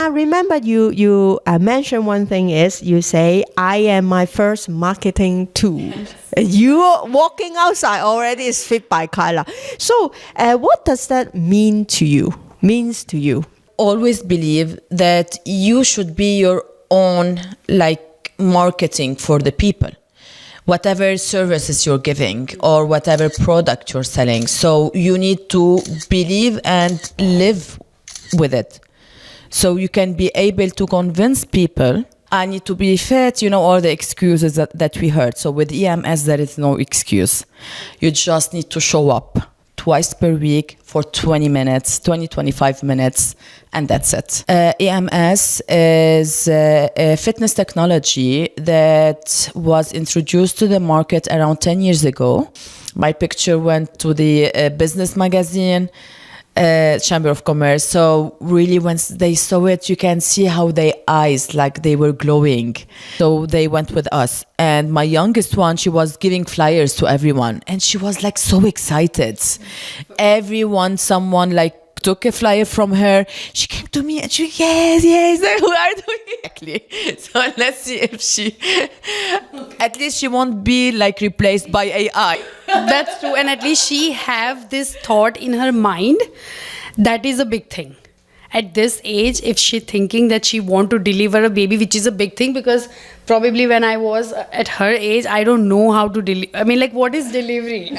I remember you mentioned one thing is you say, I am my first marketing tool. Yes. You walking outside already is fit by Carla. So what does that mean to you? Means to you? Always believe that you should be your own marketing for the people. Whatever services you're giving or whatever product you're selling. So you need to believe and live with it. So you can be able to convince people. I need to be fit, all the excuses that we heard. So with EMS, there is no excuse. You just need to show up twice per week for 20 minutes, 25 minutes, and that's it. EMS is a fitness technology that was introduced to the market around 10 years ago. My picture went to the business magazine, Chamber of Commerce. So really, once they saw it, you can see how their eyes, they were glowing. So they went with us. And my youngest one, she was giving flyers to everyone. And she was so excited. Someone took a flyer from her. She came to me and she, yes, who are doing exactly. So let's see if at least she won't be replaced by AI. That's true. And at least she have this thought in her mind. That is a big thing. At this age, if she thinking that she want to deliver a baby, which is a big thing, because probably when I was at her age, I don't know how to deliver. I mean, what is delivery?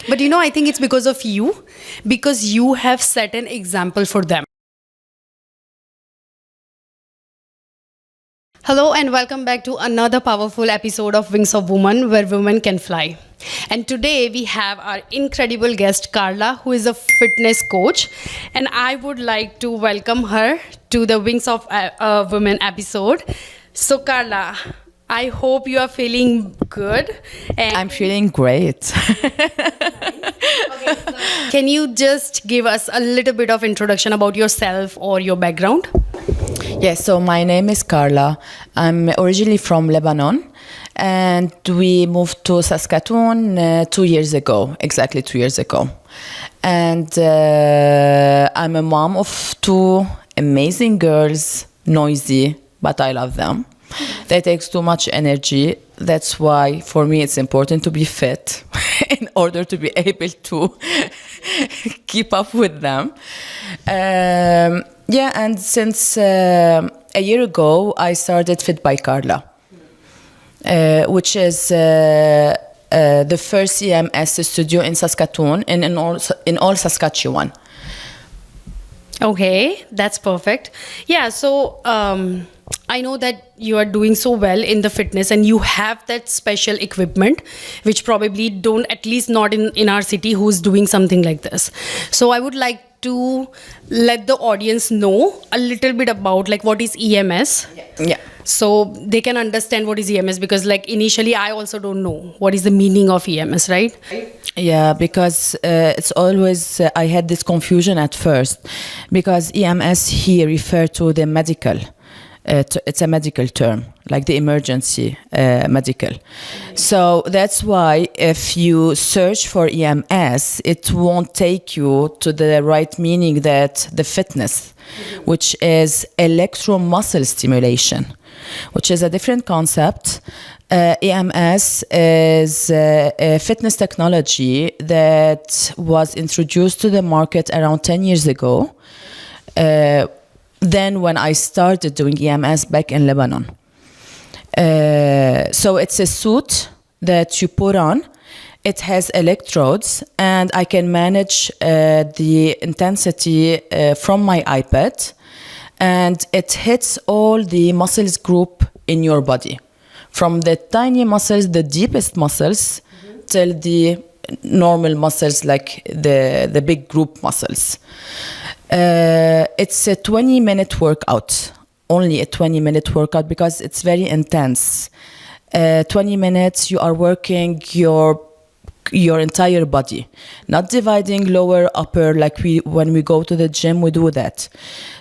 But I think it's because of you, because you have set an example for them. Hello and welcome back to another powerful episode of Wings of Woman, where women can fly. And today we have our incredible guest Carla, who is a fitness coach, and I would like to welcome her to the Wings of Women episode. So Carla, I hope you are feeling good. And I'm feeling great. Okay, so can you just give us a little bit of introduction about yourself or your background? Yes, so my name is Carla. I'm originally from Lebanon, and we moved to Saskatoon 2 years ago, exactly 2 years ago. And I'm a mom of 2 amazing girls, noisy, but I love them. They take too much energy. That's why, for me, it's important to be fit in order to be able to keep up with them. And since a year ago, I started Fit by Carla, which is the first EMS studio in Saskatoon and in all Saskatchewan. Okay, that's perfect. Yeah, so I know that you are doing so well in the fitness and you have that special equipment, which probably don't, at least not in our city, who's doing something like this. So I would like to let the audience know a little bit about what is EMS. Yeah. So they can understand what is EMS, because initially I also don't know what is the meaning of EMS, right? Yeah, because it's always, I had this confusion at first, because EMS here refer to the medical. It's a medical term, like the emergency medical. So that's why if you search for EMS, it won't take you to the right meaning, that the fitness, which is electromuscle stimulation, which is a different concept. EMS is a fitness technology that was introduced to the market around 10 years ago. Then when I started doing EMS back in Lebanon. So it's a suit that you put on. It has electrodes, and I can manage the intensity from my iPad, and it hits all the muscles group in your body, from the tiny muscles, the deepest muscles, till the normal muscles, like the big group muscles. It's a 20-minute workout, only a 20-minute workout, because it's very intense. 20 minutes, you are working your entire body, not dividing lower, upper, when we go to the gym, we do that.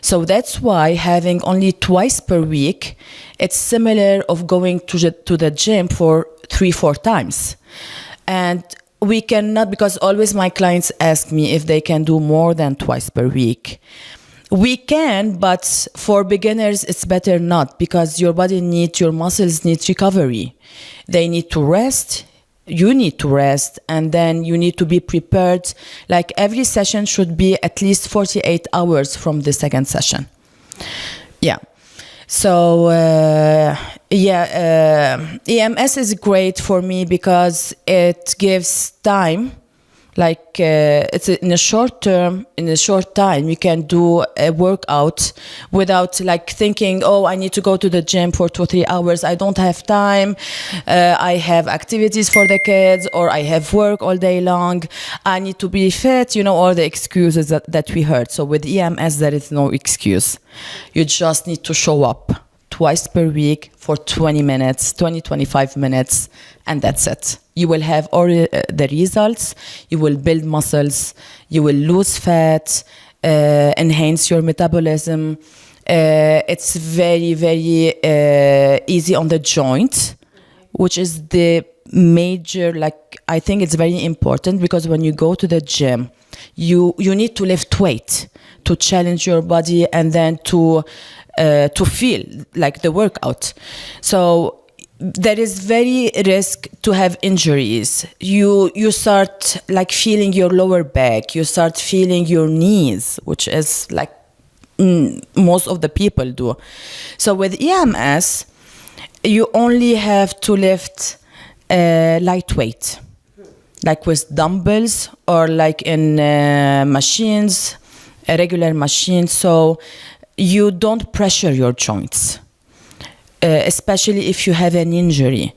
So that's why having only twice per week, it's similar of going to the gym for 3-4 times. And we cannot, because always my clients ask me if they can do more than twice per week. We can, but for beginners, it's better not, because your muscles need recovery. They need to rest. You need to rest, and then you need to be prepared. Like every session should be at least 48 hours from the second session. Yeah. So, EMS is great for me because it gives time. Like it's in a short time, you can do a workout without like thinking, oh, I need to go to the gym for 2 or 3 hours. I don't have time. I have activities for the kids, or I have work all day long. I need to be fit, all the excuses that we heard. So with EMS, there is no excuse. You just need to show up twice per week for 20 minutes, 25 minutes, and that's it. You will have all the results. You will build muscles. You will lose fat, enhance your metabolism. It's very, very easy on the joint, which is the major, I think it's very important, because when you go to the gym, you need to lift weight to challenge your body and then to feel like the workout. So there is very risk to have injuries. You start like feeling your lower back. You start feeling your knees, which is like most of the people do. So with EMS, you only have to lift lightweight, like with dumbbells or like in machines, a regular machine. So you don't pressure your joints, especially if you have an injury.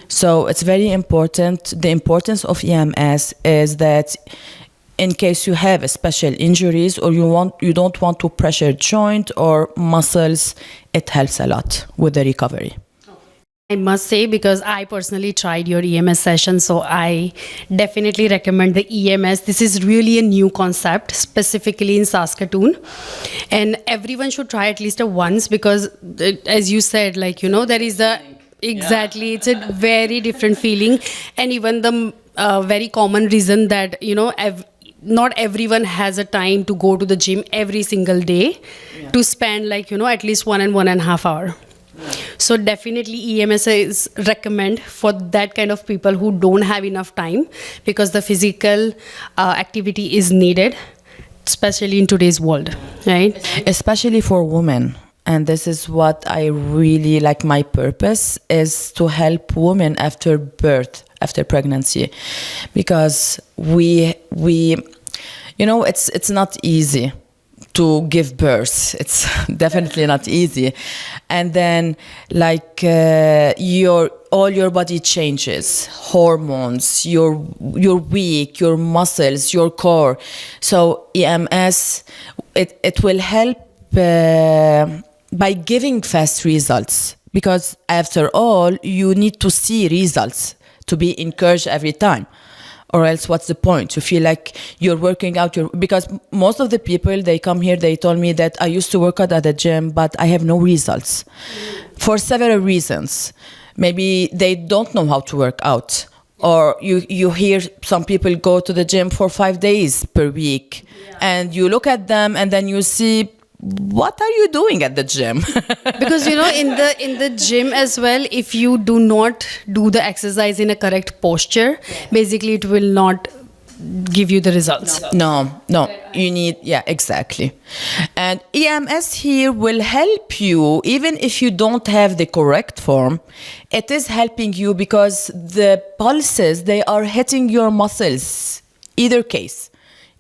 So it's very important. The importance of EMS is that in case you have special injuries or you don't want to pressure joint or muscles, it helps a lot with the recovery. I must say, because I personally tried your EMS session, so I definitely recommend the EMS. This is really a new concept, specifically in Saskatoon. And everyone should try at least once, because as you said, there is exactly, it's a very different feeling. And even the very common reason that, not everyone has a time to go to the gym every single day to spend at least 1.5 hours. So definitely EMS is recommend for that kind of people who don't have enough time, because the physical activity is needed, especially in today's world, right? Especially for women. And this is what I really like. My purpose is to help women after birth, after pregnancy, because we it's not easy to give birth. It's definitely not easy. And then all your body changes, hormones, you're weak, your muscles, your core. So EMS, it will help by giving fast results, because after all, you need to see results to be encouraged every time. Or else what's the point? You feel like you're working out, because most of the people, they come here, they told me that I used to work out at the gym, but I have no results for several reasons. Maybe they don't know how to work out. Or you hear some people go to the gym for 5 days per week, and you look at them and then you see, what are you doing at the gym? Because in the gym as well, if you do not do the exercise in a correct posture, basically it will not give you the results. No, you need, exactly. And EMS here will help you, even if you don't have the correct form. It is helping you because the pulses, they are hitting your muscles, either case,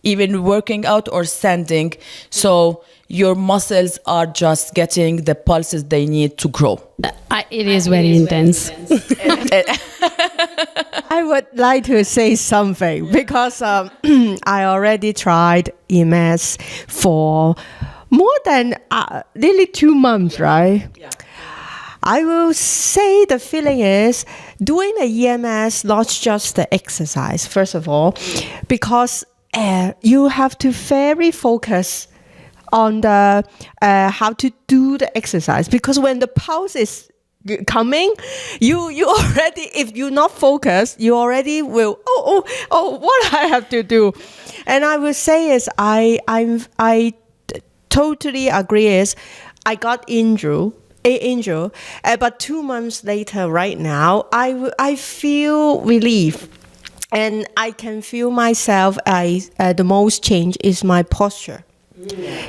even working out or standing. So your muscles are just getting the pulses they need to grow. It is very intense. I would like to say something, because I already tried EMS for more than nearly 2 months, right? Yeah. I will say the feeling is doing the EMS, not just the exercise, first of all, because you have to very focus on the how to do the exercise, because when the pulse is coming, you already, if you're not focused, you already will, what I have to do. And I will say is, I totally agree is, I got injured, but 2 months later, right now, I feel relief. And I can feel myself, the most change is my posture.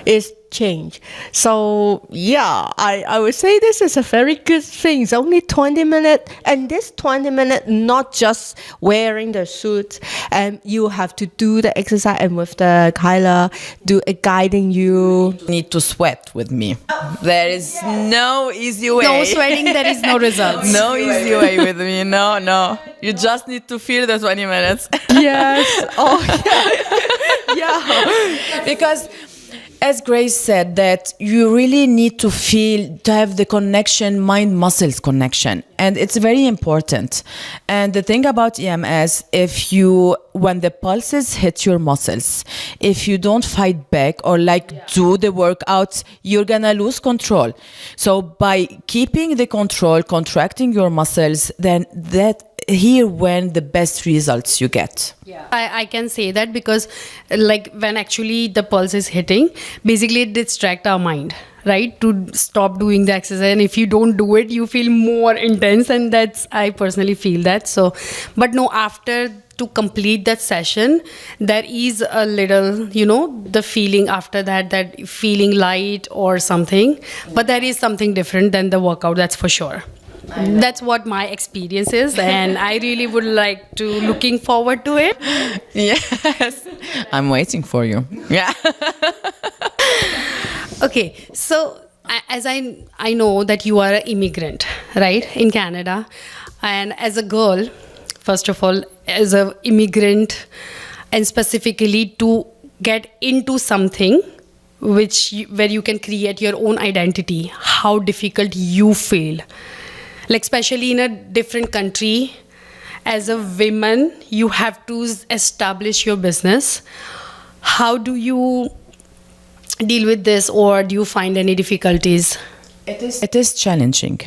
It's change. So yeah, I would say this is a very good thing. It's only 20 minutes, and this 20 minutes not just wearing the suit, and you have to do the exercise, and with the Carla guiding you. You need to sweat with me. There is no easy way. No sweating, there is no results. No easy way with me. No. You just need to feel the 20 minutes. Yes. Oh yeah. Yeah. Because as Grace said, that you really need to have the connection, mind-muscles connection. And it's very important. And the thing about EMS, when the pulses hit your muscles, if you don't fight back or do the workouts, you're gonna lose control. So by keeping the control, contracting your muscles, then when the best results you get. Yeah, I can say that because when actually the pulse is hitting, basically it distracts our mind, right? To stop doing the exercise. And if you don't do it, you feel more intense. And I personally feel that. So, but no, after to complete that session, there is a little, the feeling after that feeling light or something. But there is something different than the workout, that's for sure. That's what my experience is, and I really would like to looking forward to it. Yes, I'm waiting for you. Yeah. Okay, so as I know that you are an immigrant, right, in Canada, and as a girl, first of all, as an immigrant, and specifically to get into something where you can create your own identity, how difficult you feel. Especially in a different country, as a woman, you have to establish your business. How do you deal with this, or do you find any difficulties? It is challenging.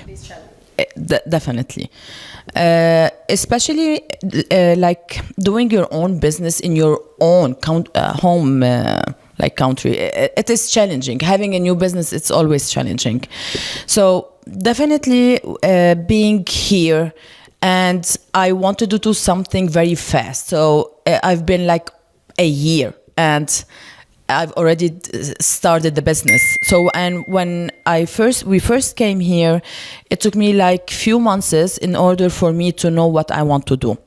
Definitely. Especially doing your own business in your own home country. It is challenging. Having a new business, it's always challenging. So definitely being here, and I wanted to do something very fast. So I've been a year, and I've already started the business. So, and when we first came here, it took me few months in order for me to know what I want to do.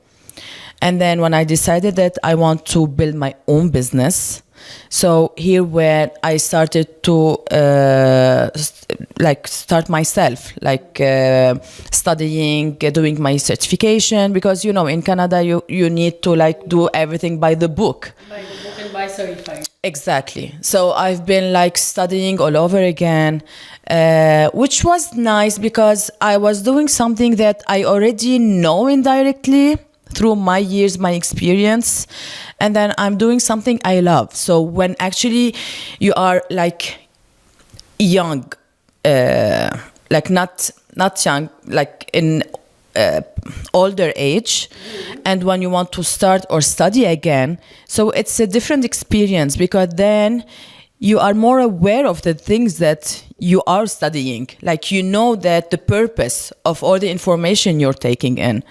And then when I decided that I want to build my own business, so here where I started to start myself, studying, doing my certification, because in Canada you need to do everything by the book. By the book and by certified. Exactly. So I've been studying all over again, which was nice because I was doing something that I already know indirectly through my years, my experience, and then I'm doing something I love. So when actually you are young, not young, in older age, and when you want to start or study again, so it's a different experience, because then you are more aware of the things that you are studying. That the purpose of all the information you're taking in.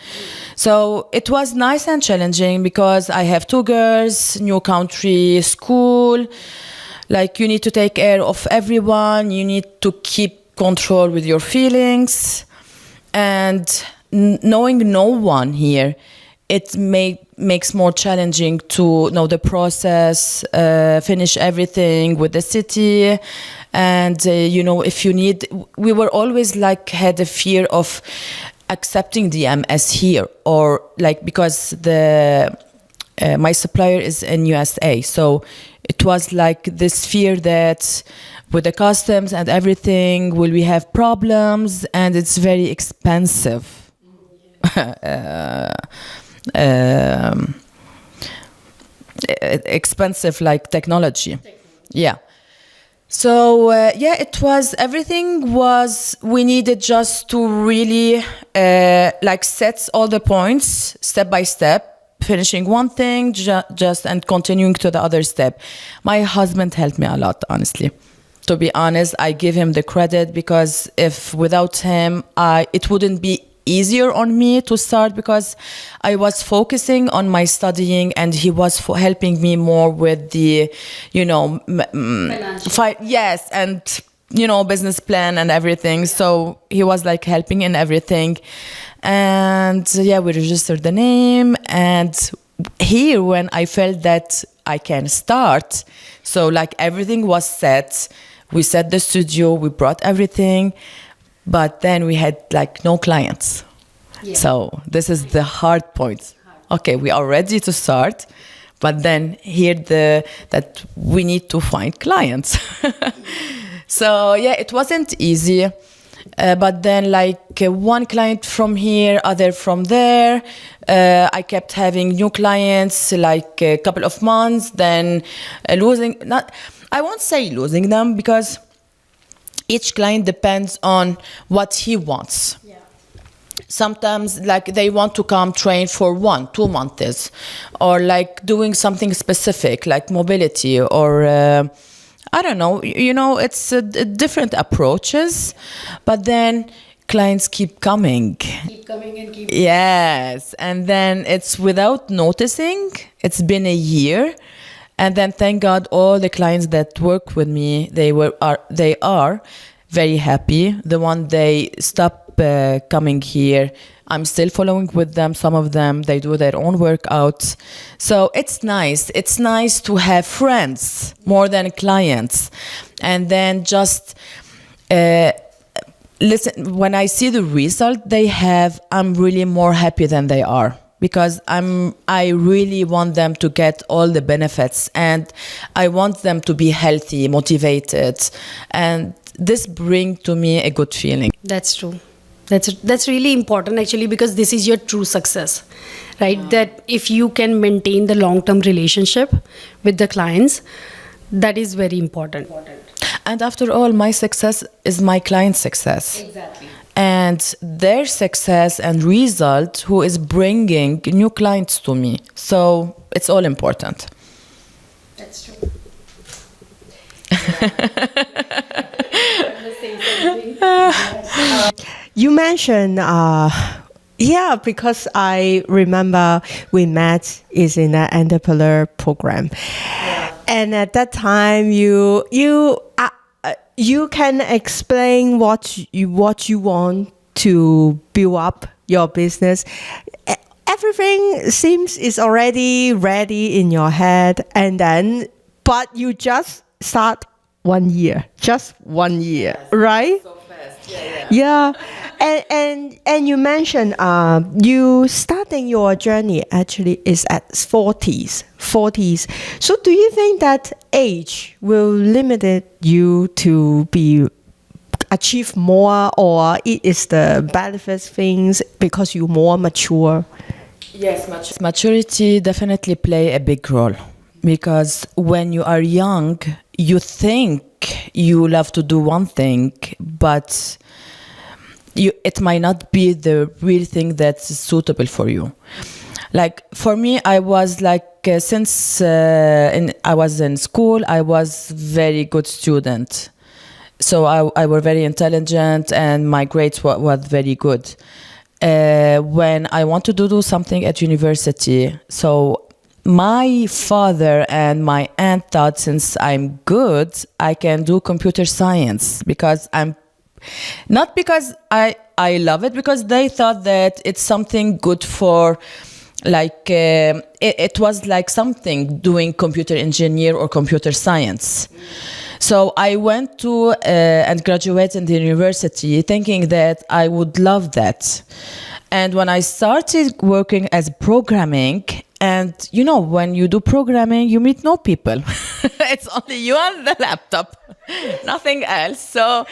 So it was nice and challenging because I have 2 girls, new country, school. You need to take care of everyone. You need to keep control with your feelings. And knowing no one here, it makes more challenging to know the process, finish everything with the city. And, if you need, we were always had a fear of accepting the MS here, or because my supplier is in USA. So it was this fear that with the customs and everything, will we have problems? And it's very expensive. Expensive technology. Yeah. So yeah, it was, everything was, we needed just to really like set all the points step by step, finishing one thing just and continuing to the other step. My husband helped me a lot, honestly. To be honest, I give him the credit, because if without him, it wouldn't be easier on me to start, because I was focusing on my studying and he was helping me more with the, you know, yes, and you know, business plan and everything. So he was like helping in everything. And yeah, we registered the name, and here when I felt that I can start, so like everything was set, we set the studio, we brought everything, but then we had like no clients. Yeah. So this is the hard point. Okay, we are ready to start, but then here that we need to find clients. So yeah, it wasn't easy. But then like one client from here, other from there. I kept having new clients like a couple of months, then I won't say losing them, because each client depends on what he wants. Yeah. Sometimes like they want to come train for 1-2 months, or like doing something specific like mobility, or I don't know, you know, it's different approaches, but then clients keep coming. Keep coming and keep coming. Yes, and then it's without noticing, it's been a year. And then thank God all the clients that work with me, they are very happy. The one they stop coming here, I'm still following with them. Some of them, they do their own workouts. So it's nice. It's nice to have friends more than clients. And then just listen, when I see the result they have, I'm really more happy than they are. Because I really want them to get all the benefits, and I want them to be healthy, motivated, and this brings to me a good feeling. That's true. That's really important actually, because this is your true success, right? Yeah. That if you can maintain the long-term relationship with the clients, that is very important. And after all, my success is my client's success. Exactly. And their success and result who is bringing new clients to me. So it's all important. That's true. You mentioned, yeah, because I remember we met is in an entrepreneur program. Yeah. And at that time, you can explain what you want to build up your business. Everything seems is already ready in your head, but you just start 1 year, just 1 year, yes, right? So fast, yeah. And you mentioned you starting your journey actually is at 40s. So do you think that age will limit you to achieve more, or it is the benefits things because you're more mature? Yes, maturity definitely play a big role, because when you are young, you think you love to do one thing, but it might not be the real thing that's suitable for you. Like for me, I was like since I was in school, I was very good student. So I was very intelligent and my grades were very good. When I wanted to do something at university, so my father and my aunt thought since I'm good, I can do computer science, because not because I love it, because they thought that it's something good for, like it was like something doing computer engineer or computer science. So I went to and graduated in the university thinking that I would love that. And when I started working as programming, and you know, when you do programming, you meet no people. It's only you and the laptop, nothing else. So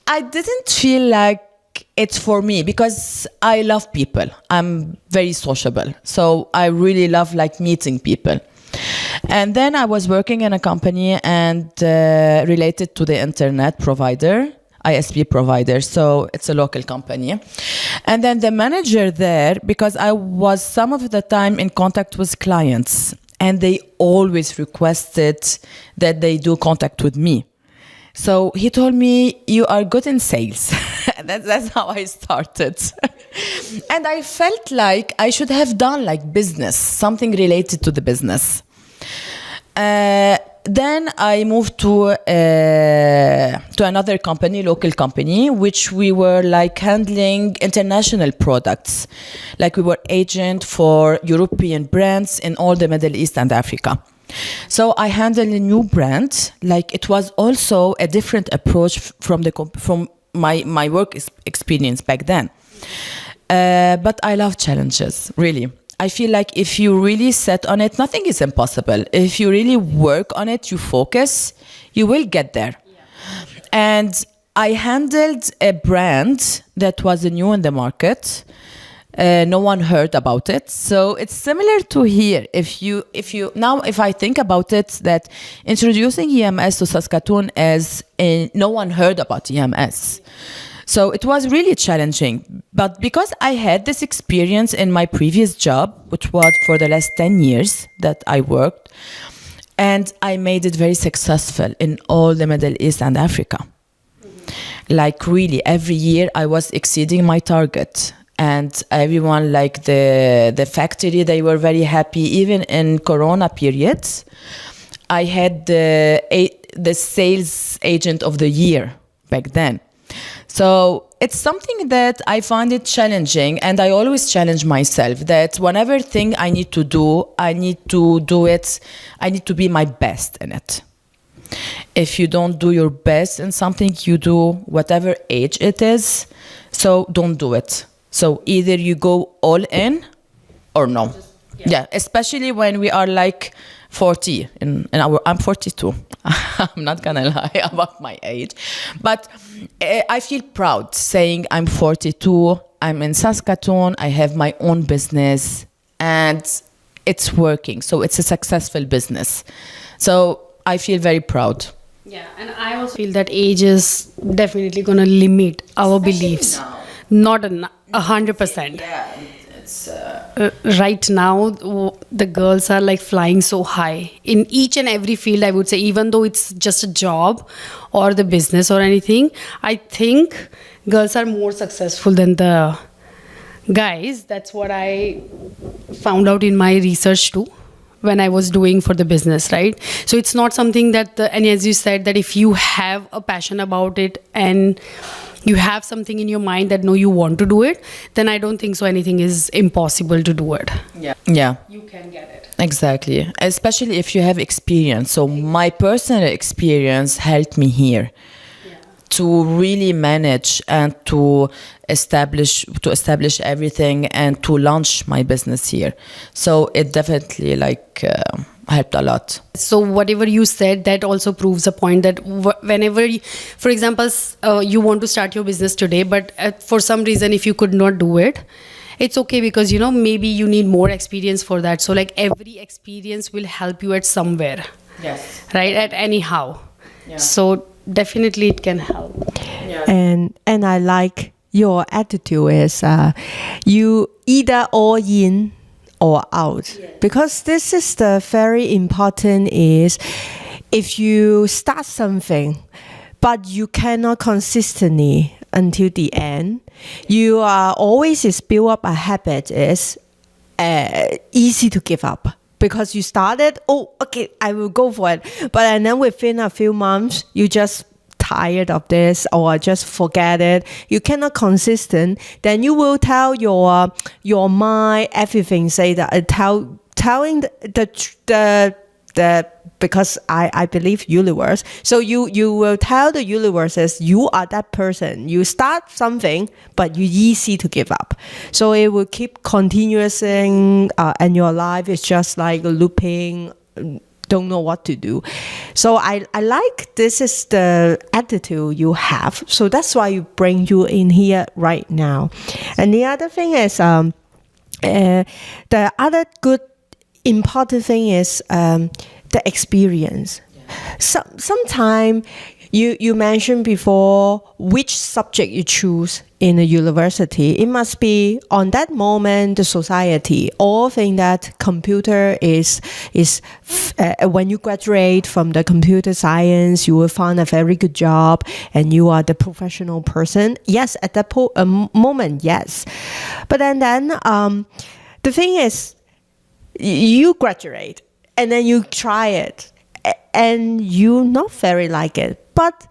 I didn't feel like it's for me, because I love people. I'm very sociable. So I really love like meeting people. And then I was working in a company and related to the internet provider, ISP provider, so it's a local company. And then the manager there, because I was some of the time in contact with clients, and they always requested that they do contact with me. So he told me, you are good in sales. That's how I started. And I felt like I should have done like business, something related to the business. Then I moved to another company, local company, which we were like handling international products. Like we were agent for European brands in all the Middle East and Africa. So I handled a new brand. Like it was also a different approach from my work experience back then. But I love challenges, really. I feel like if you really set on it, nothing is impossible. If you really work on it, you focus, you will get there. Yeah. And I handled a brand that was new in the market. No one heard about it. So it's similar to here. If I think about it, that introducing EMS to Saskatoon no one heard about EMS. So it was really challenging. But because I had this experience in my previous job, which was for the last 10 years that I worked, and I made it very successful in all the Middle East and Africa. Mm-hmm. Like really, every year I was exceeding my target. And everyone, like the factory, they were very happy. Even in Corona periods, I had the sales agent of the year back then. So it's something that I find it challenging, and I always challenge myself that whenever thing I need to do it. I need to be my best in it. If you don't do your best in something, you do whatever age it is. So don't do it. So either you go all in or no. Yeah, especially when we are like 40. I'm 42. I'm not gonna lie about my age, but I feel proud saying I'm 42. I'm in Saskatoon. I have my own business, and it's working. So it's a successful business. So I feel very proud. Yeah, and I also feel that age is definitely gonna limit our beliefs. Now. Not 100%. Yeah, it's right now the girls are like flying so high in each and every field. I would say, even though it's just a job or the business or anything, I think girls are more successful than the guys. That's what I found out in my research too, when I was doing for the business, right? So it's not something that and as you said, that if you have a passion about it and you have something in your mind that no, you want to do it, then I don't think so anything is impossible to do it. Yeah. You can get it. Exactly. Especially if you have experience. So my personal experience helped me here to really manage and to establish everything and to launch my business here. So it definitely helped a lot. So whatever you said, that also proves a point that whenever, for example, you want to start your business today, but for some reason, if you could not do it, it's okay, because, maybe you need more experience for that. So like every experience will help you at somewhere. Yes. Right? At anyhow. Yeah. So definitely it can help. Yeah. And I like your attitude is you either all in or out. Yeah. Because this is the very important is if you start something but you cannot consistently until the end, you are always build up a habit is easy to give up. Because you started, okay, I will go for it. And then within a few months, you just tired of this or just forget it. You cannot consistent. Then you will tell your mind everything. Say that telling the because I believe universe. So you will tell the universe as you are that person. You start something, but you easy to give up. So it will keep continuous and your life is just like looping, don't know what to do. So I like this is the attitude you have. So that's why you bring you in here right now. And the other thing is the other good important thing is the experience. Sometime you mentioned before which subject you choose in a university. It must be on that moment the society all think that computer is when you graduate from the computer science, you will find a very good job and you are the professional person. Yes, at that moment, yes. But then the thing is, you graduate and then you try it and you not very like it, but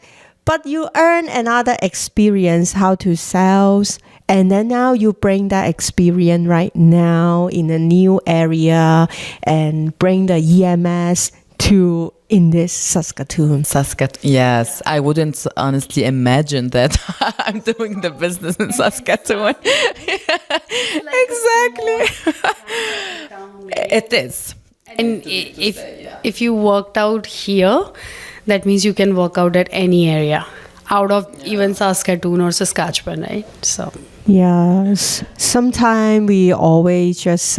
you earn another experience how to sales, and then now you bring that experience right now in a new area and bring the EMS to in this Saskatoon. Yes, I wouldn't honestly imagine that I'm doing the business in Saskatoon. Exactly. It is. And if you worked out here, that means you can work out at any area out of even Saskatoon or Saskatchewan, right? So Yes. Sometimes we always just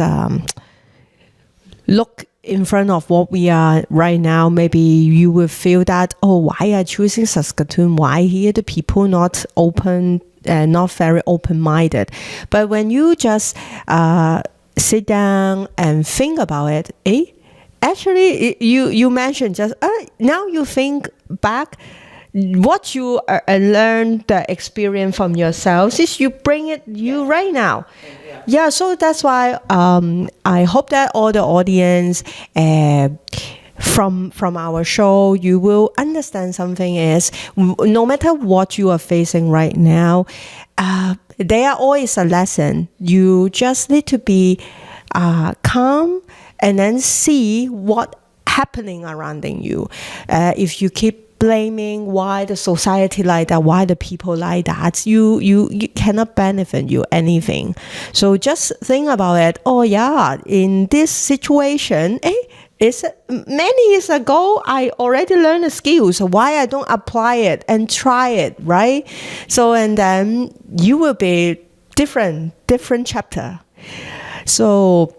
look in front of what we are right now. Maybe you will feel that, oh, why are choosing Saskatoon? Why here the people not open, not very open-minded? But when you just sit down and think about it, actually, you mentioned just now you think back, what you learned, the experience from yourselves is you bring it you right now. Yeah, so that's why I hope that all the audience from our show, you will understand something is no matter what you are facing right now, there are always a lesson. You just need to be calm and then see what happening around you. If you keep blaming why the society like that, why the people like that, you cannot benefit you anything. So just think about it. Oh yeah, in this situation, it's many years ago I already learned the skills. So why I don't apply it and try it, right? So and then you will be different chapter. So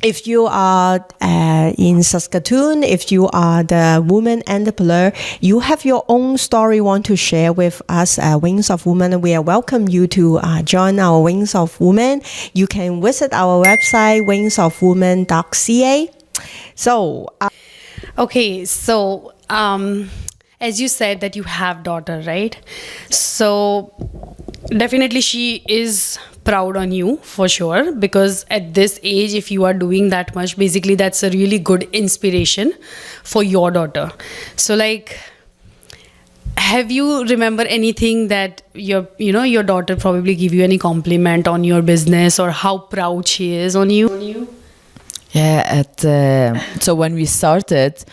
if you are in Saskatoon, if you are the woman entrepreneur, you have your own story want to share with us, Wings of Women, we welcome you to join our Wings of Women. You can visit our website, wingsofwomen.ca. So, okay, so as you said that you have daughter, right? So definitely she is proud on you for sure, because at this age, if you are doing that much, basically that's a really good inspiration for your daughter. So like, have you remember anything that your daughter probably give you any compliment on your business or how proud she is on you? Yeah, so when we started,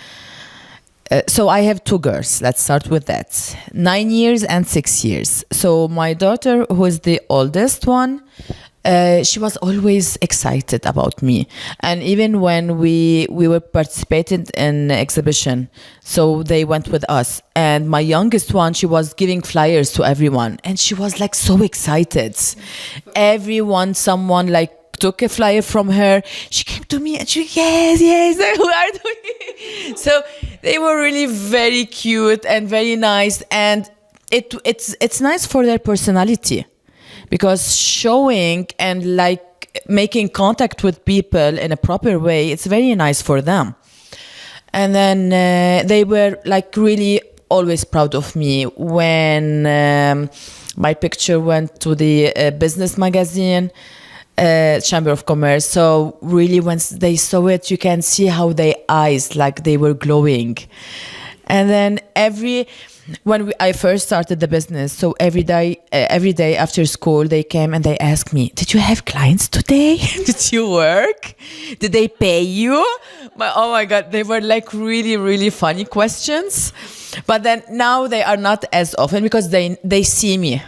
so I have two girls. Let's start with that. 9 years and 6 years. So my daughter, who is the oldest one, she was always excited about me. And even when we were participating in exhibition, so they went with us. And my youngest one, she was giving flyers to everyone. And she was like so excited. Someone like took a flyer from her. She came to me and she, yes, we are doing it. So they were really very cute and very nice. And it's nice for their personality, because showing and like making contact with people in a proper way, it's very nice for them. And then they were like really always proud of me when my picture went to the business magazine, Chamber of Commerce. So really when they saw it, you can see how their eyes, like they were glowing. And then I first started the business, so every day after school, they came and they asked me, did you have clients today? Did you work? Did they pay you? Oh my God, they were like really, really funny questions. But then now they are not as often, because they see me.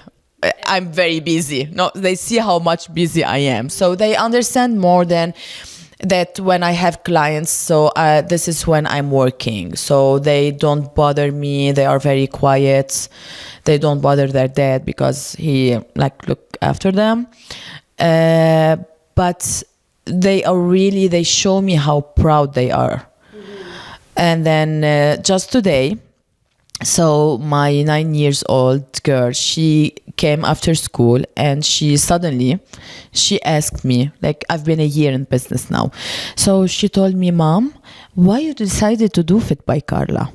I'm very busy. No, they see how much busy I am. So they understand more than that when I have clients. So this is when I'm working. So they don't bother me. They are very quiet. They don't bother their dad because he like look after them. But they show me how proud they are. And then just today, so my 9 years old girl, she came after school and she asked me, like, I've been a year in business now. So she told me, Mom, why you decided to do Fit by Carla?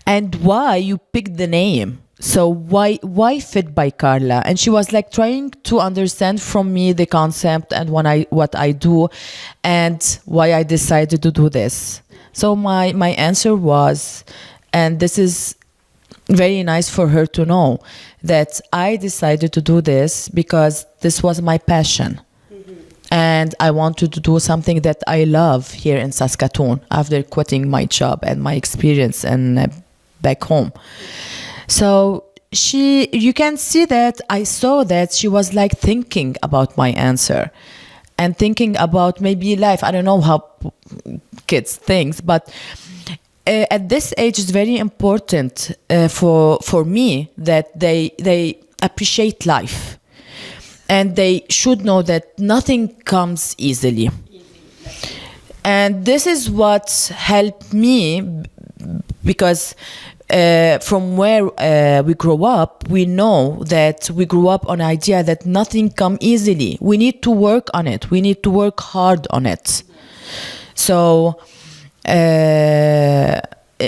And why you picked the name? So why Fit by Carla? And she was like trying to understand from me the concept and what I do and why I decided to do this. So my answer was, and this is very nice for her to know, that I decided to do this because this was my passion. And I wanted to do something that I love here in Saskatoon after quitting my job and my experience and back home. So you can see that I saw that she was like thinking about my answer and thinking about maybe life. I don't know how kids think, but at this age it's very important for me that they appreciate life, and they should know that nothing comes easily. And this is what helped me, because from where we grow up, we know that we grew up on the idea that nothing comes easily. We need to work on it. We need to work hard on it. So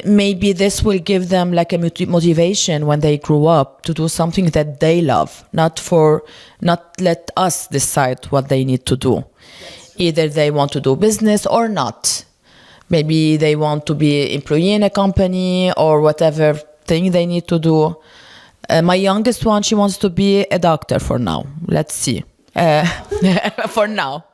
maybe this will give them like a motivation when they grow up to do something that they love, not let us decide what they need to do. Either they want to do business or not. Maybe they want to be employee in a company or whatever thing they need to do. My youngest one, she wants to be a doctor for now. Let's see. For now.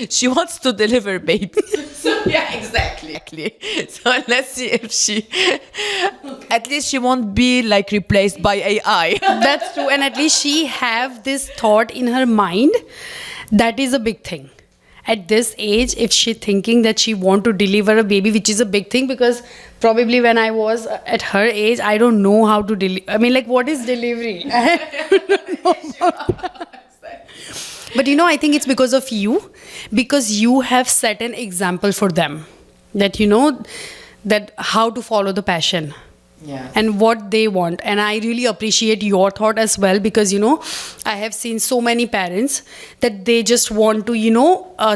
She wants to deliver babies. So, yeah, exactly. So let's see if at least she won't be like replaced by AI. That's true. And at least she have this thought in her mind. That is a big thing. At this age, if she thinking that she want to deliver a baby, which is a big thing, because probably when I was at her age, I don't know how to deliver. I mean, like, what is delivery? But I think it's because of you, because you have set an example for them that that how to follow the passion. Yeah. And what they want. And I really appreciate your thought as well, because I have seen so many parents that they just want to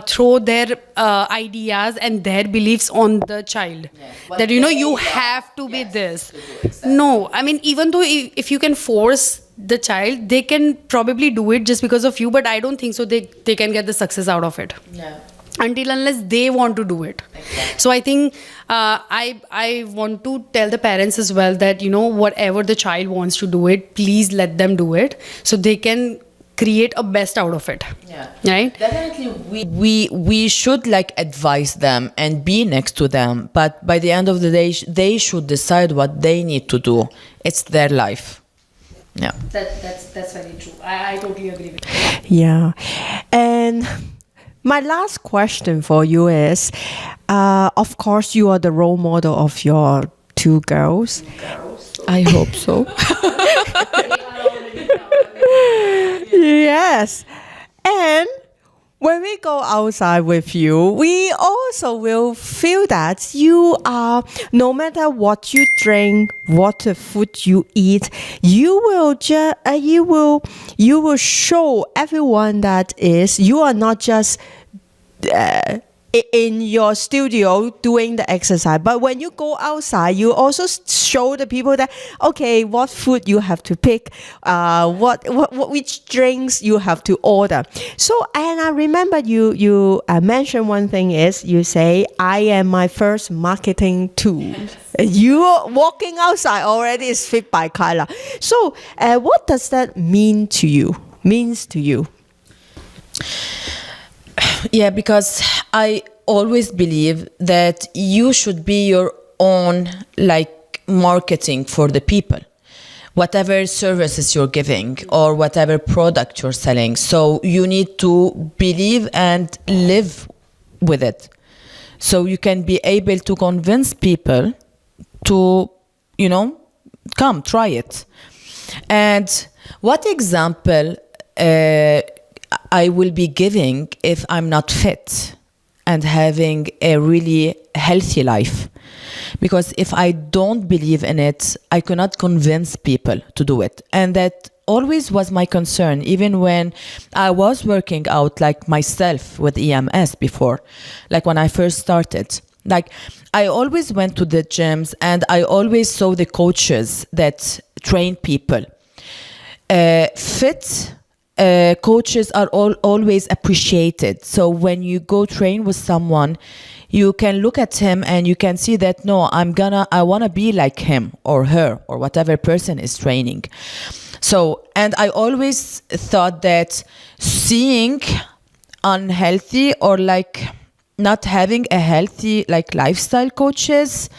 throw their ideas and their beliefs on the child. Yeah. That you have to be this. Exactly. No, I mean, even though if you can force the child, they can probably do it just because of you, but I don't think so they can get the success out of it. Yeah. Until unless they want to do it. Exactly. So I think I want to tell the parents as well that whatever the child wants to do it, please let them do it so they can create a best out of it. Yeah. Right? Definitely we should like advise them and be next to them, but by the end of the day they should decide what they need to do. It's their life. Yeah. That's very true. I totally agree with you. Yeah. And my last question for you is, of course, you are the role model of your two girls. I hope so. Yes. And when we go outside with you, we also will feel that you are, no matter what you drink, what food you eat, you will show everyone that you are not just in your studio doing the exercise, but when you go outside, you also show the people that what food you have to pick, which drinks you have to order. So, and I remember you mentioned one thing is you say, I am my first marketing tool. You walking outside already is Fit by Carla. So, what does that mean to you? Means to you? Yeah, because I always believe that you should be your own like marketing for the people, whatever services you're giving or whatever product you're selling. So you need to believe and live with it. So you can be able to convince people to, come try it. And what example I will be giving if I'm not fit and having a really healthy life. Because if I don't believe in it, I cannot convince people to do it. And that always was my concern, even when I was working out like myself with EMS before, like when I first started. Like I always went to the gyms and I always saw the coaches that train people. Fit coaches are always appreciated. So when you go train with someone, you can look at him and you can see that, no, I want to be like him or her or whatever person is training. So, and I always thought that seeing unhealthy or like not having a healthy like lifestyle coaches,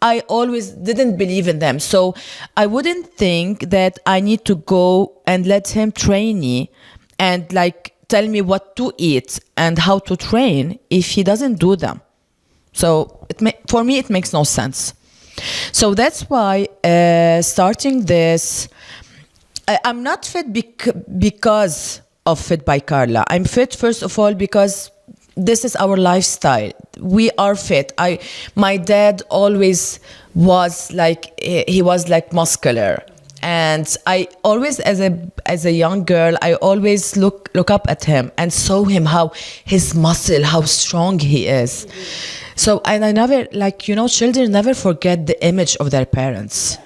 I always didn't believe in them. So I wouldn't think that I need to go and let him train me and like tell me what to eat and how to train if he doesn't do them. So for me, it makes no sense. So that's why starting this, I'm not fit because of Fit by Carla. I'm fit, first of all, because this is our lifestyle. We are fit. My dad always was like, he was like muscular. And I always, as a young girl, I always look up at him and saw him, how his muscle, how strong he is. So, and I never, like, you know, children never forget the image of their parents.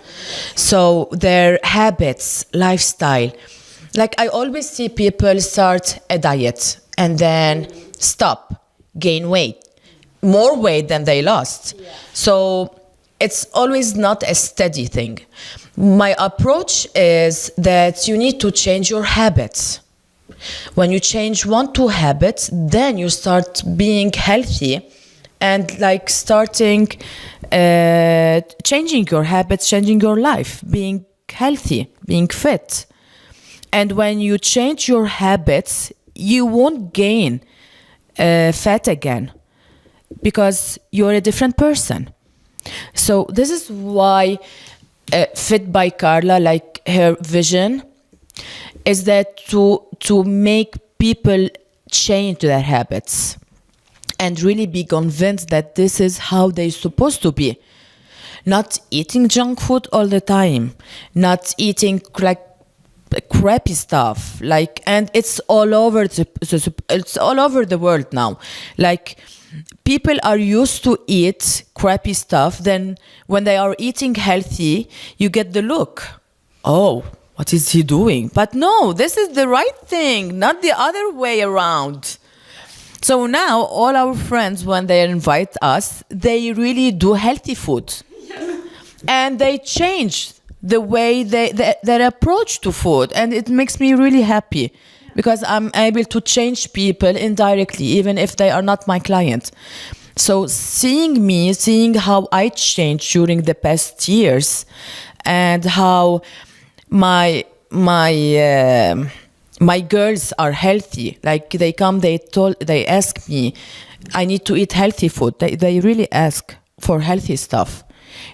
So their habits, lifestyle. Like I always see people start a diet and then stop, gain weight, more weight than they lost. Yeah. So it's always not a steady thing. My approach is that you need to change your habits. When you change 1-2 habits, then you start being healthy and like starting changing your habits, changing your life, being healthy, being fit. And when you change your habits, you won't gain fat again because you're a different person. So this is why Fit by Carla, like her vision, is that to make people change their habits and really be convinced that this is how they're supposed to be. Not eating junk food all the time, not eating like crappy stuff, like, and it's all over it's all over the world now. Like people are used to eat crappy stuff, then when they are eating healthy, you get the look, oh, what is he doing? But no, this is the right thing, not the other way around. So now all our friends, when they invite us, they really do healthy food. And they change the way their approach to food. And it makes me really happy because I'm able to change people indirectly, even if they are not my client. So seeing how I changed during the past years and how my girls are healthy. Like they come, they ask me, I need to eat healthy food. They really ask for healthy stuff.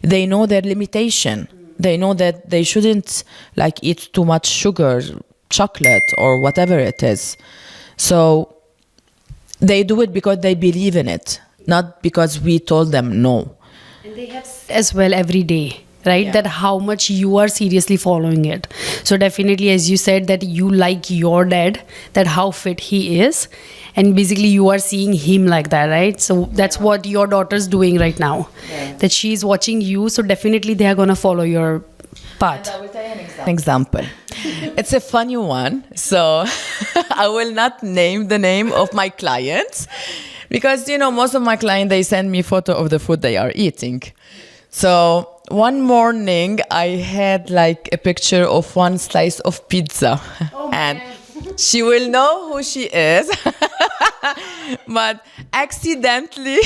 They know their limitation. They know that they shouldn't like eat too much sugar, chocolate, or whatever it is. So they do it because they believe in it, not because we told them no. And they have as well every day, right? Yeah. That how much you are seriously following it. So definitely, as you said, that you like your dad, that how fit he is. And basically you are seeing him like that, right? So that's what your daughter's doing right now. Yeah. That she's watching you. So definitely they are going to follow your path. And I will tell you an example. It's a funny one. So I will not name the name of my clients because, you know, most of my clients, they send me photo of the food they are eating. So one morning I had like a picture of one slice of pizza. Oh, and she will know who she is. But accidentally,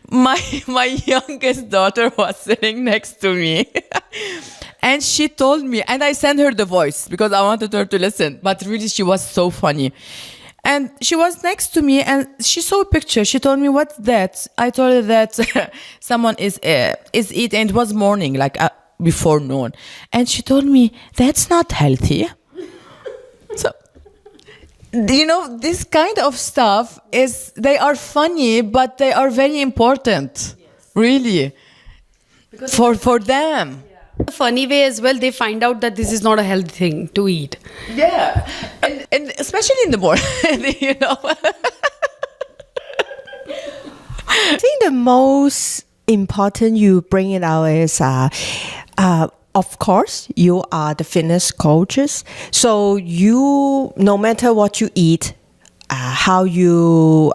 my youngest daughter was sitting next to me. And she told me, and I sent her the voice because I wanted her to listen. But really, she was so funny. And she was next to me and she saw a picture. She told me, what's that? I told her that someone is eating. It was morning, like before noon. And she told me, that's not healthy. this kind of stuff they are funny, but they are very important, really, for them. A funny way as well, they find out that this is not a healthy thing to eat. Yeah, and especially in the morning, I think the most important you bring it out is, of course, you are the fitness coaches. So you, no matter what you eat, how you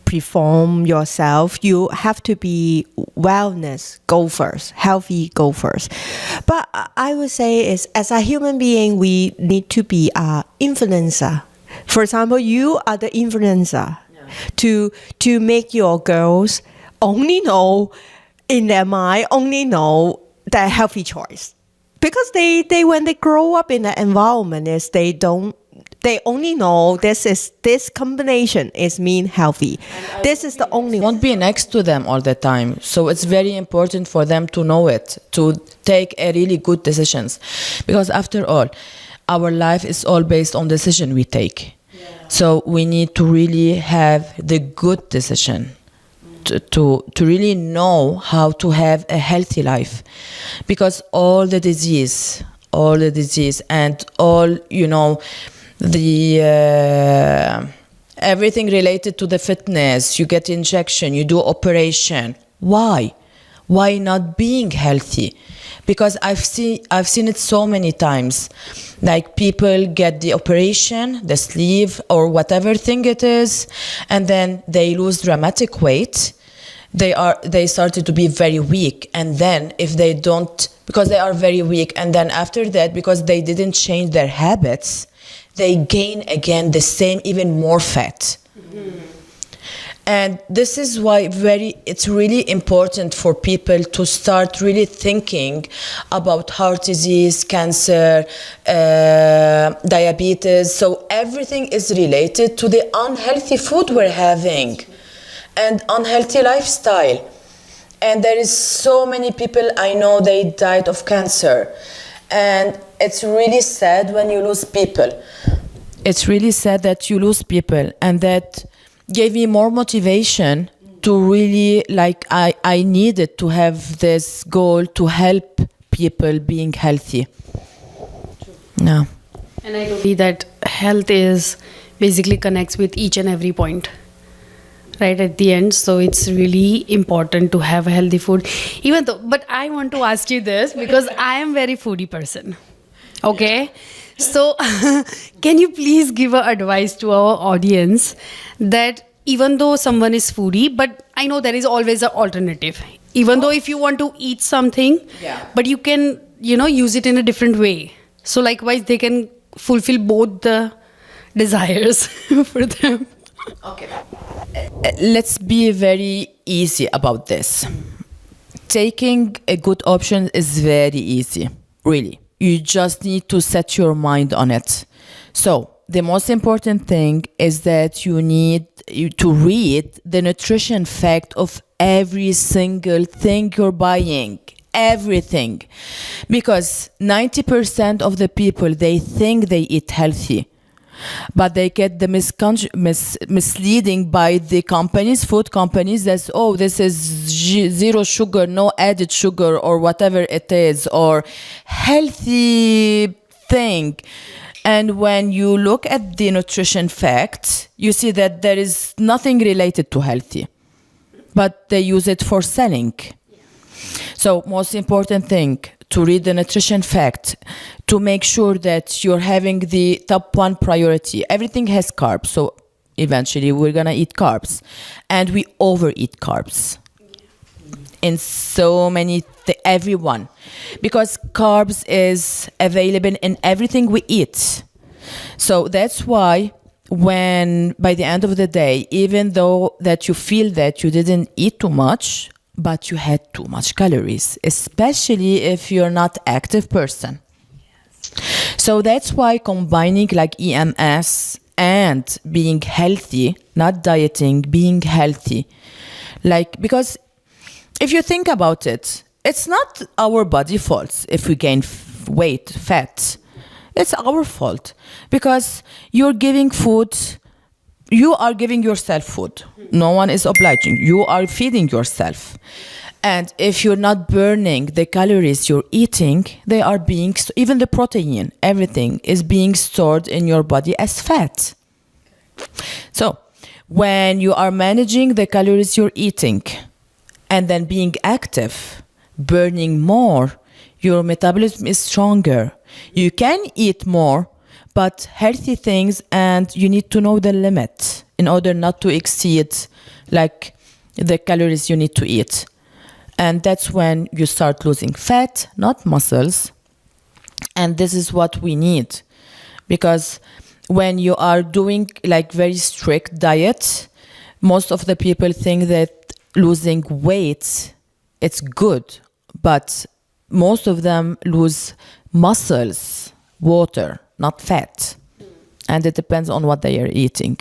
perform yourself, you have to be wellness go first, healthy go first. But I would say is, as a human being, we need to be an influencer. For example, you are the influencer to make your girls only know in their mind, only know the healthy choice. Because they when they grow up in the environment is they only know this combination is mean healthy. This is the only won't be next to them all the time. So it's very important for them to know it, to take a really good decisions. Because after all, our life is all based on decision we take. Yeah. So we need to really have the good decision to really know how to have a healthy life. Because all the disease and all, the everything related to the fitness, you get injection, you do operation. Why not being healthy? Because I've seen it so many times, like people get the operation, the sleeve or whatever thing it is, and then they lose dramatic weight. They started to be very weak, and then if they don't, because they are very weak, and then after that, because they didn't change their habits, they gain again the same, even more fat. Mm-hmm. And this is why it's really important for people to start really thinking about heart disease, cancer, diabetes. So everything is related to the unhealthy food we're having and unhealthy lifestyle. And there is so many people I know, they died of cancer. And it's really sad when you lose people. It's really sad that you lose people, and that gave me more motivation to really, I needed to have this goal to help people being healthy. Yeah. And I believe that health is basically connects with each and every point, right at the end. So it's really important to have healthy food. But I want to ask you this because I am very foodie person. Okay. So can you please give advice to our audience that even though someone is foodie, but I know there is always an alternative. Even though if you want to eat something, but you can, use it in a different way. So likewise, they can fulfill both the desires for them. Okay. Let's be very easy about this. Taking a good option is very easy, really. You just need to set your mind on it. So the most important thing is that you need to read the nutrition fact of every single thing you're buying. Everything. Because 90% of the people, they think they eat healthy, but they get the misleading by the companies, food companies, that's, this is zero sugar, no added sugar, or whatever it is, or healthy thing. And when you look at the nutrition facts, you see that there is nothing related to healthy, but they use it for selling. So most important thing, to read the nutrition fact, to make sure that you're having the top one priority. Everything has carbs, so eventually we're gonna eat carbs. And we overeat carbs. In so many, everyone. Because carbs is available in everything we eat. So that's why when, by the end of the day, even though that you feel that you didn't eat too much, but you had too much calories, especially if you're not active person. Yes. So that's why combining like EMS and being healthy, not dieting, being healthy. Because if you think about it, it's not our body fault if we gain weight, fat. It's our fault because you're giving food. You are giving yourself food. No one is obliging. You are feeding yourself. And if you're not burning the calories you're eating, they are being, even the protein, everything is being stored in your body as fat. So when you are managing the calories you're eating and then being active, burning more, your metabolism is stronger. You can eat more, but healthy things, and you need to know the limit in order not to exceed like the calories you need to eat. And that's when you start losing fat, not muscles. And this is what we need. Because when you are doing like very strict diet, most of the people think that losing weight, it's good. But most of them lose muscles, water, not fat. And it depends on what they are eating.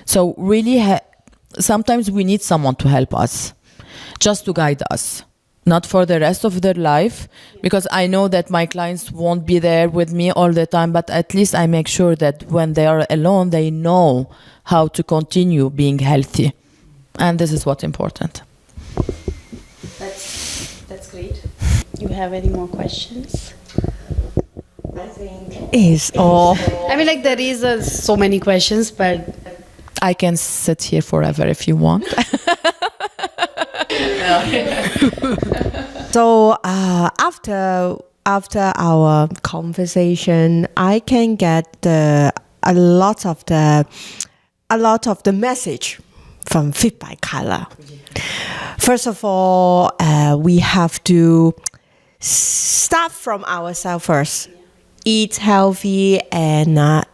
So really, sometimes we need someone to help us, just to guide us, not for the rest of their life, because I know that my clients won't be there with me all the time, but at least I make sure that when they are alone, they know how to continue being healthy. And this is what's important. That's great. You have any more questions? I think is all. I mean, like there is so many questions, but I can sit here forever if you want. So after our conversation, I can get a lot of the message from Fit by Carla. First of all, we have to start from ourselves first. Eat healthy and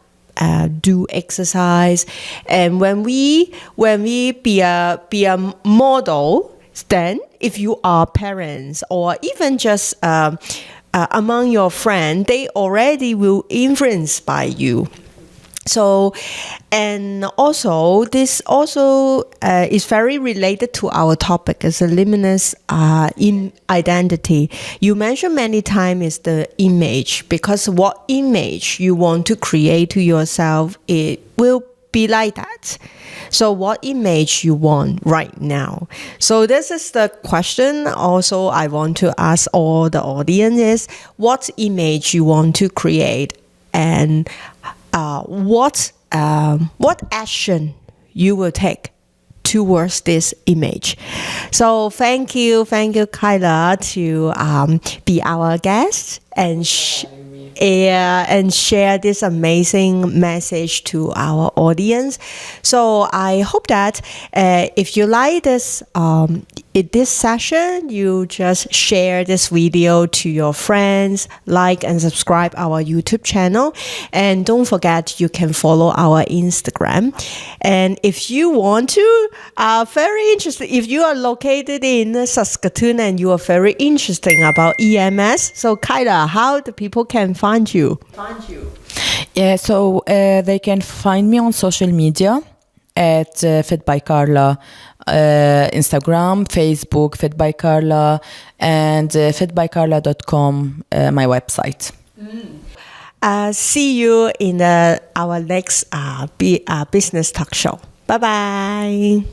do exercise. And when we be a model, then if you are parents or even just among your friends, they already will influence by you. So, and also this also is very related to our topic as a limitless in identity. You mentioned many times is the image, because what image you want to create to yourself, it will be like that. So what image you want right now? So this is the question also I want to ask all the audience is, what image you want to create, and what action you will take towards this image. So thank you Carla to be our guest and share this amazing message to our audience. So I hope that if you like this in this session, you just share this video to your friends, like and subscribe our YouTube channel, and don't forget you can follow our Instagram. And if you want to, very interested, if you are located in Saskatoon and you are very interested about EMS, so Carla, how the people can find you? Yeah, so they can find me on social media at Fit by Carla, Instagram, Facebook, Fit by Carla, and fitbycarla.com, my website. See you in our next business talk show. Bye-bye.